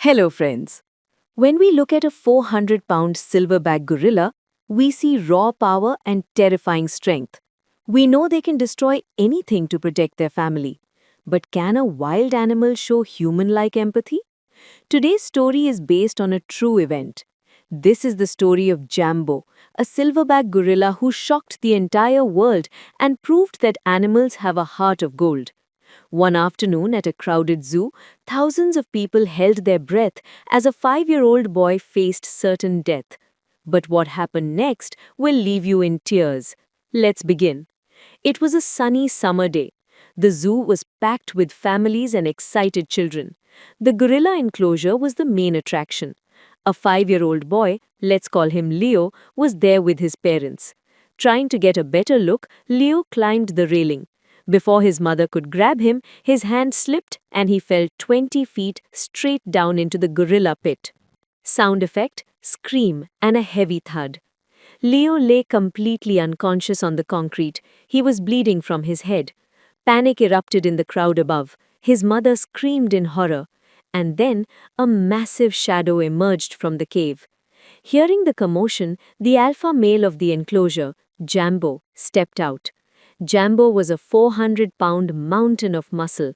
Hello, friends. When we look at a 400-pound silverback gorilla, we see raw power and terrifying strength. We know they can destroy anything to protect their family. But can a wild animal show human-like empathy? Today's story is based on a true event. This is the story of Jambo, a silverback gorilla who shocked the entire world and proved that animals have a heart of gold. One afternoon at a crowded zoo, thousands of people held their breath as a 5-year-old boy faced certain death. But what happened next will leave you in tears. Let's begin. It was a sunny summer day. The zoo was packed with families and excited children. The gorilla enclosure was the main attraction. A 5-year-old boy, let's call him Leo, was there with his parents. Trying to get a better look, Leo climbed the railing. Before his mother could grab him, his hand slipped and he fell 20 feet straight down into the gorilla pit. Sound effect, scream, and a heavy thud. Leo lay completely unconscious on the concrete. He was bleeding from his head. Panic erupted in the crowd above. His mother screamed in horror. And then a massive shadow emerged from the cave. Hearing the commotion, the alpha male of the enclosure, Jambo, stepped out. Jambo was a 400-pound mountain of muscle.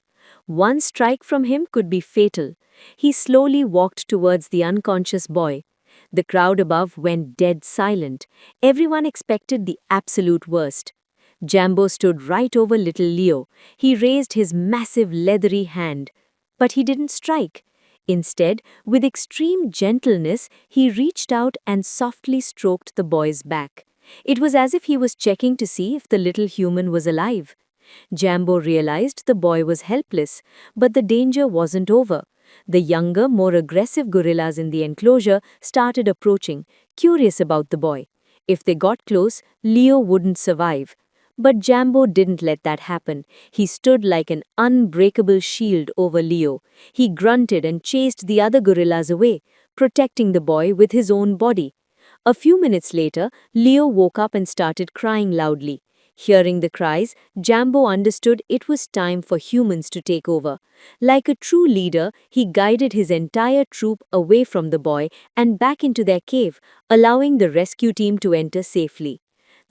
One strike from him could be fatal. He slowly walked towards the unconscious boy. The crowd above went dead silent. Everyone expected the absolute worst. Jambo stood right over little Leo. He raised his massive leathery hand. But he didn't strike. Instead, with extreme gentleness, he reached out and softly stroked the boy's back. It was as if he was checking to see if the little human was alive. Jambo realized the boy was helpless, but the danger wasn't over. The younger, more aggressive gorillas in the enclosure started approaching, curious about the boy. If they got close, Leo wouldn't survive. But Jambo didn't let that happen. He stood like an unbreakable shield over Leo. He grunted and chased the other gorillas away, protecting the boy with his own body. A few minutes later, Leo woke up and started crying loudly. Hearing the cries, Jambo understood it was time for humans to take over. Like a true leader, he guided his entire troop away from the boy and back into their cave, allowing the rescue team to enter safely.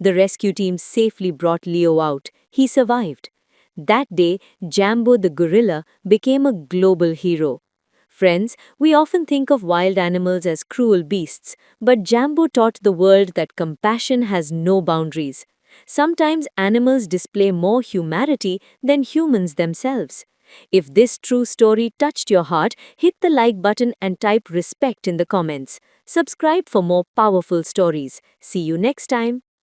The rescue team safely brought Leo out. He survived. That day, Jambo the gorilla became a global hero. Friends, we often think of wild animals as cruel beasts, but Jambo taught the world that compassion has no boundaries. Sometimes animals display more humanity than humans themselves. If this true story touched your heart, hit the like button and type respect in the comments. Subscribe for more powerful stories. See you next time.